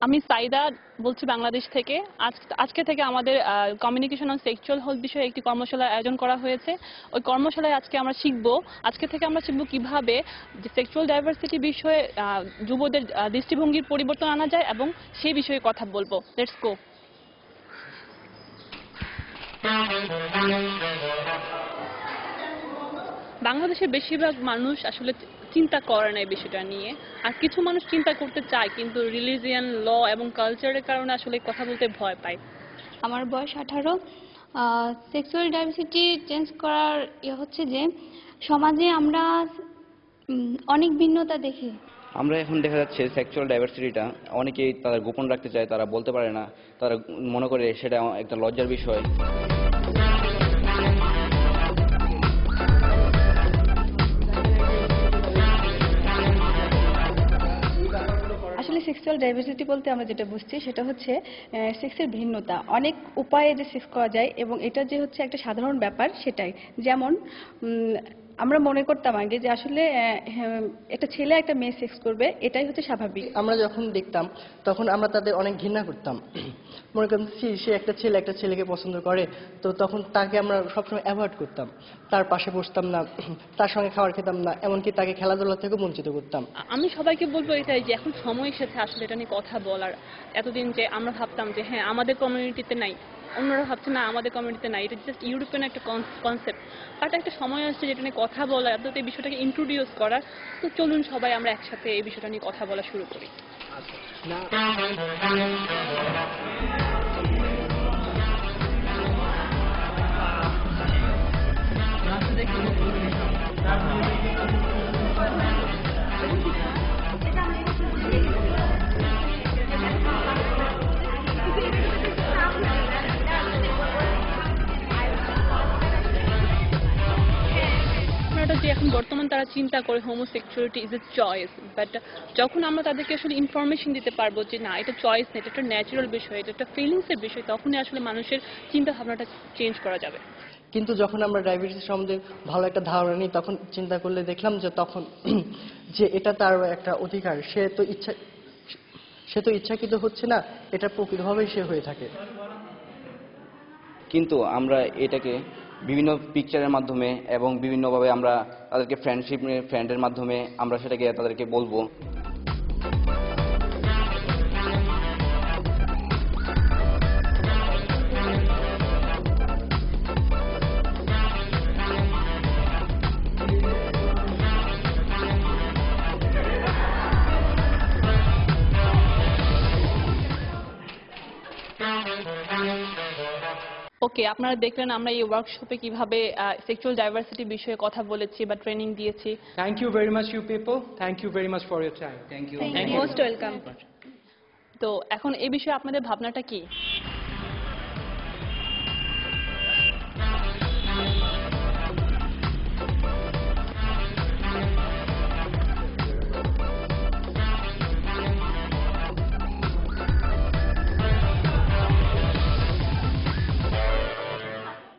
আমি সাইদা বলছি বাংলাদেশ থেকে। আজকে থেকে আমাদের কমিউনিকেশন অন সেক্সুয়াল হেলথ বিষয়ে একটি কর্মশালার আয়োজন করা হয়েছে। ওই কর্মশালায় আজকে থেকে আমরা শিখব কিভাবে যে সেক্সুয়াল ডাইভার্সিটি বিষয়ে যুবদের দৃষ্টিভঙ্গির পরিবর্তন আনা যায় এবং সেই বিষয়ে কথা বলবো। Let's go. বাংলাদেশের বেশিরভাগ মানুষ আসলে চিন্তা করে না এই বিষয়টা নিয়ে, আর কিছু মানুষ চিন্তা করতে চায় কিন্তু রিলিজিয়ান, ল এবং কালচারের কারণে আসলে কথা বলতে ভয় পায়। আমার বয়স 18। সেক্সুয়াল ডাইভার্সিটি চেঞ্জ করার হচ্ছে যে সমাজে আমরা অনেক ভিন্নতা দেখি। আমরা এখন দেখা যাচ্ছে সেক্সুয়াল ডাইভার্সিটিটা অনেকেই তাদের গোপন রাখতে চায়, তারা বলতে পারে না, তারা মনে করে সেটা একটা লজ্জার বিষয়। আসলে সেক্সুয়াল ডাইভার্সিটি বলতে আমরা যেটা বুঝছি সেটা হচ্ছে সেক্সের ভিন্নতা। অনেক উপায়ে যে সেক্স করা যায় এবং এটা যে হচ্ছে একটা সাধারণ ব্যাপার সেটাই। যেমন আমরা মনে করতাম আগে যে আসলে একটা ছেলে একটা মেয়ে সেক্স করবে এটাই হচ্ছে স্বাভাবিক। আমরা যখন দেখতাম তখন আমরা তাদের অনেক ঘৃণা করতাম, মনে করতাম সে একটা ছেলেকে পছন্দ করে, তো তখন তাকে আমরা সবসময় অ্যাভয়েড করতাম, তার পাশে বসতাম না, তার সঙ্গে খাবার খেতাম না, এমনকি তাকে খেলাধুলা থেকে বঞ্চিত করতাম। আমি সবাইকে বলবো এটাই যে এখন সময় এসেছে আসলে এটা নিয়ে কথা বলার। এতদিন যে আমরা ভাবতাম যে হ্যাঁ আমাদের কমিউনিটিতে নাই, অন্যরা ভাবছে না আমাদের কমিউনিটিতে নাই, এটা জাস্ট ইউরোপিয়ান একটা কনসেপ্ট। বাট একটা সময় আসছে যেটা নিয়ে কথা বলার, অন্তত এই বিষয়টাকে ইন্ট্রোডিউস করার। তো চলুন সবাই আমরা একসাথে এই বিষয়টা নিয়ে কথা বলা শুরু করি। যে এখন বর্তমান তারা চিন্তা করে homosexuality is a choice, but যখন আমরা তাদেরকে আসলে ইনফরমেশন দিতে পারবো যে না এটা চয়েস না, এটা একটা ন্যাচারাল বিষয়, এটা একটা ফিলিংসের বিষয়, তখনই আসলে মানুষের চিন্তা ভাবনাটা চেঞ্জ করা যাবে। কিন্তু যখন আমরা ডায়াবেটিস সম্বন্ধে ভালো একটা ধারণা নিই তখন চিন্তা করলে দেখলাম যে তখন যে এটা তার একটা অধিকার, সে তো ইচ্ছাকৃত হচ্ছে না, এটা প্রকৃতভাবেই সে হয়ে থাকে। কিন্তু আমরা এটাকে বিভিন্ন পিকচারের মাধ্যমে এবং বিভিন্নভাবে আমরা তাদেরকে ফ্রেন্ডের মাধ্যমে আমরা সেটাকে তাদেরকে বলবো। ওকে, আপনারা দেখলেন আমরা এই ওয়ার্কশপে কিভাবে সেক্সুয়াল ডাইভার্সিটি বিষয়ে কথা বলেছি বা ট্রেনিং দিয়েছি। Thank you very much, you people. Thank you very much for your time. Thank you. Most welcome. তো এখন এই বিষয়ে আপনাদের ভাবনাটা কি?